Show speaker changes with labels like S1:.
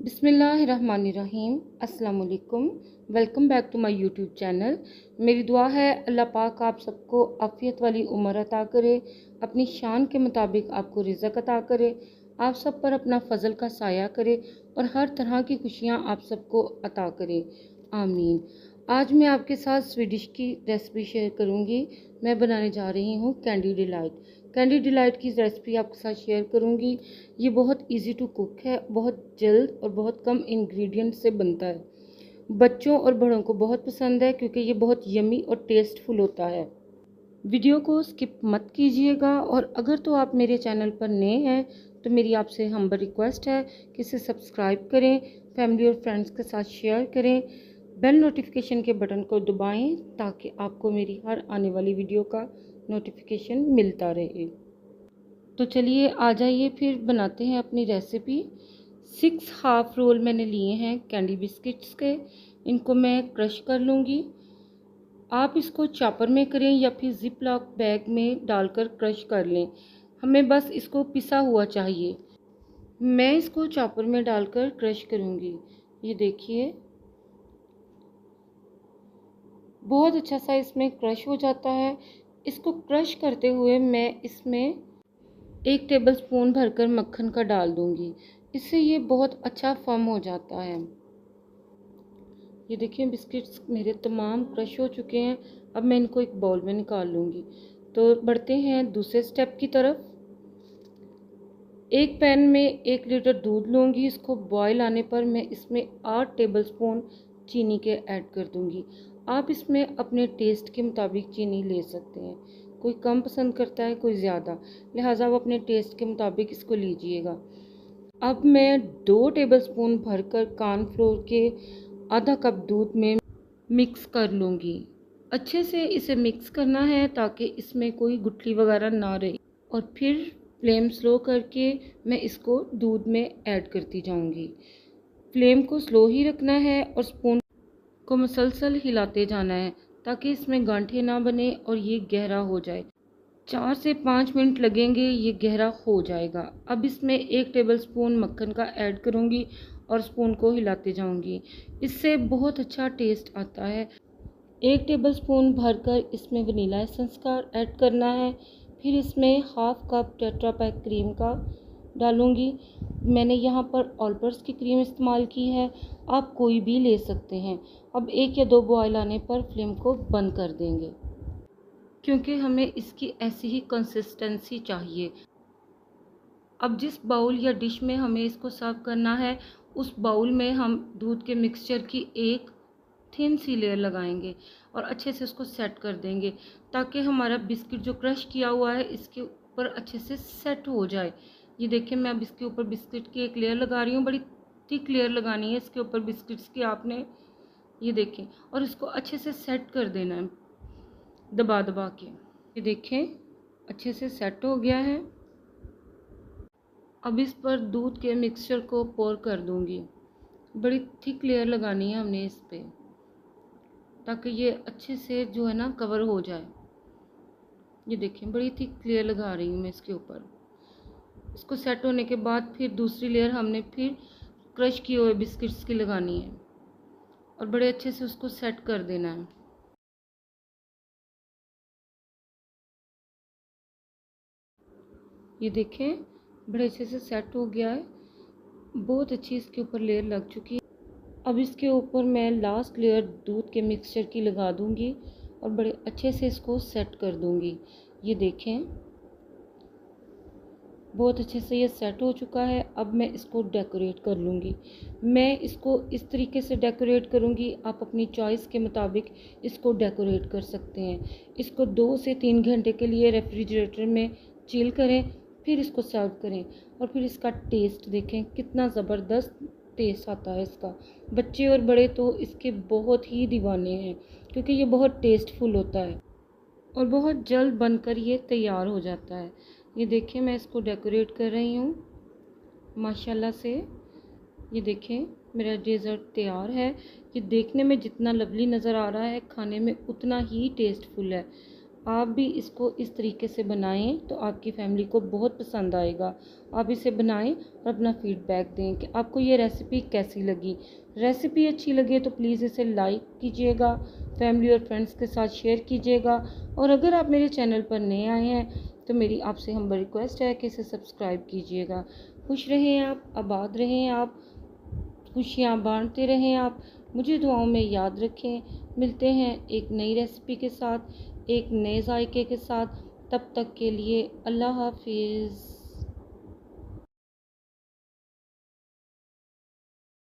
S1: बिस्मिल्लाहिर्रहमानिर्रहीम। अस्सलाम वालेकुम। Welcome back to my YouTube channel. मेरी दुआ है अल्लाह पाक आप सबको आफ़ियत वाली उम्र अता करे, अपनी शान के मुताबिक आपको रिज़्क़ अता करे, आप सब पर अपना फ़ज़ल का साया करे और हर तरह की खुशियाँ आप सबको अता करे, आमीन। आज मैं आपके साथ स्वीडिश की रेसिपी शेयर करूँगी। मैं बनाने जा रही हूँ कैंडी डिलाइट। कैंडी डिलाइट की रेसिपी आपके साथ शेयर करूँगी। ये बहुत इजी टू कुक है, बहुत जल्द और बहुत कम इंग्रेडिएंट से बनता है। बच्चों और बड़ों को बहुत पसंद है क्योंकि ये बहुत यमी और टेस्टफुल होता है। वीडियो को स्किप मत कीजिएगा और अगर तो आप मेरे चैनल पर नए हैं तो मेरी आपसे हम्बल रिक्वेस्ट है कि इसे सब्सक्राइब करें, फैमिली और फ्रेंड्स के साथ शेयर करें, बेल नोटिफिकेशन के बटन को दबाएं ताकि आपको मेरी हर आने वाली वीडियो का नोटिफिकेशन मिलता रहे। तो चलिए आ जाइए फिर बनाते हैं अपनी रेसिपी। 6 हाफ रोल मैंने लिए हैं कैंडी बिस्किट्स के। इनको मैं क्रश कर लूँगी। आप इसको चॉपर में करें या फिर जिप लॉक बैग में डालकर क्रश कर लें। हमें बस इसको पिसा हुआ चाहिए। मैं इसको चॉपर में डालकर क्रश करूँगी। ये देखिए बहुत अच्छा सा इसमें क्रश हो जाता है। इसको क्रश करते हुए मैं इसमें 1 टेबलस्पून भरकर मक्खन का डाल दूंगी। इससे ये बहुत अच्छा फर्म हो जाता है। ये देखिए बिस्किट्स मेरे तमाम क्रश हो चुके हैं। अब मैं इनको एक बाउल में निकाल लूँगी। तो बढ़ते हैं दूसरे स्टेप की तरफ। एक पैन में 1 लीटर दूध लूँगी। इसको बॉयल आने पर मैं इसमें 8 टेबलस्पून चीनी के ऐड कर दूँगी। आप इसमें अपने टेस्ट के मुताबिक चीनी ले सकते हैं। कोई कम पसंद करता है, कोई ज़्यादा, लिहाजा वो अपने टेस्ट के मुताबिक इसको लीजिएगा। अब मैं 2 टेबलस्पून भरकर कॉर्नफ्लोर के आधा कप दूध में मिक्स कर लूँगी। अच्छे से इसे मिक्स करना है ताकि इसमें कोई गुठली वगैरह ना रहे। और फिर फ्लेम स्लो करके मैं इसको दूध में ऐड करती जाऊँगी। फ्लेम को स्लो ही रखना है और स्पून को मुसलसल हिलाते जाना है ताकि इसमें गांठें ना बने और ये गहरा हो जाए। 4 से 5 मिनट लगेंगे, ये गहरा हो जाएगा। अब इसमें 1 टेबलस्पून मक्खन का ऐड करूँगी और स्पून को हिलाते जाऊँगी। इससे बहुत अच्छा टेस्ट आता है। 1 टेबलस्पून भरकर इसमें वनीला एसेंस का ऐड करना है। फिर इसमें half cup tetra pack cream का डालूँगी। मैंने यहाँ पर ऑलपर्स की क्रीम इस्तेमाल की है, आप कोई भी ले सकते हैं। अब 1 या 2 बॉयल आने पर फ्लेम को बंद कर देंगे क्योंकि हमें इसकी ऐसी ही कंसिस्टेंसी चाहिए। अब जिस बाउल या डिश में हमें इसको सर्व करना है उस बाउल में हम दूध के मिक्सचर की एक थिन सी लेयर लगाएंगे और अच्छे से उसको सेट कर देंगे ताकि हमारा बिस्किट जो क्रश किया हुआ है इसके ऊपर अच्छे से सेट हो जाए। ये देखिए मैं अब इसके ऊपर बिस्किट की एक लेयर लगा रही हूँ। बड़ी थिक लेयर लगानी है इसके ऊपर बिस्किट्स की आपने। ये देखें और इसको अच्छे से सेट कर देना है दबा दबा के। ये देखें अच्छे से सेट हो गया है। अब इस पर दूध के मिक्सचर को पोर कर दूंगी। बड़ी थिक लेयर लगानी है हमने इस पे ताकि ये अच्छे से जो है ना कवर हो जाए। ये देखें बड़ी थिक लेयर लगा रही हूँ मैं इसके ऊपर। इसको सेट होने के बाद फिर दूसरी लेयर हमने फिर क्रश किए हुए बिस्किट्स की लगानी है और बड़े अच्छे से उसको सेट कर देना है। ये देखें बड़े अच्छे से सेट हो गया है। बहुत अच्छी इसके ऊपर लेयर लग चुकी है। अब इसके ऊपर मैं लास्ट लेयर दूध के मिक्सचर की लगा दूंगी और बड़े अच्छे से इसको सेट कर दूंगी। ये देखें बहुत अच्छे से ये सेट हो चुका है। अब मैं इसको डेकोरेट कर लूँगी। मैं इसको इस तरीके से डेकोरेट करूँगी, आप अपनी चॉइस के मुताबिक इसको डेकोरेट कर सकते हैं। इसको 2 से 3 घंटे के लिए रेफ्रिजरेटर में चिल करें, फिर इसको सर्व करें और फिर इसका टेस्ट देखें कितना ज़बरदस्त टेस्ट आता है इसका। बच्चे और बड़े तो इसके बहुत ही दीवाने हैं क्योंकि ये बहुत टेस्टफुल होता है और बहुत जल्द बनकर ये तैयार हो जाता है। ये देखिए मैं इसको डेकोरेट कर रही हूँ माशाल्लाह से। ये देखें मेरा डेज़र्ट तैयार है। ये देखने में जितना लवली नज़र आ रहा है खाने में उतना ही टेस्टफुल है। आप भी इसको इस तरीके से बनाएं तो आपकी फैमिली को बहुत पसंद आएगा। आप इसे बनाएं और अपना फीडबैक दें कि आपको ये रेसिपी कैसी लगी। रेसिपी अच्छी लगे तो प्लीज़ इसे लाइक कीजिएगा, फैमिली और फ्रेंड्स के साथ शेयर कीजिएगा। और अगर आप मेरे चैनल पर नए आए हैं तो मेरी आपसे हम्बल रिक्वेस्ट है कि इसे सब्सक्राइब कीजिएगा। खुश रहें आप, आबाद रहें आप, खुशियाँ बांटते रहें आप, मुझे दुआओं में याद रखें। मिलते हैं एक नई रेसिपी के साथ, एक नए जायके के साथ। तब तक के लिए अल्लाह हाफिज़।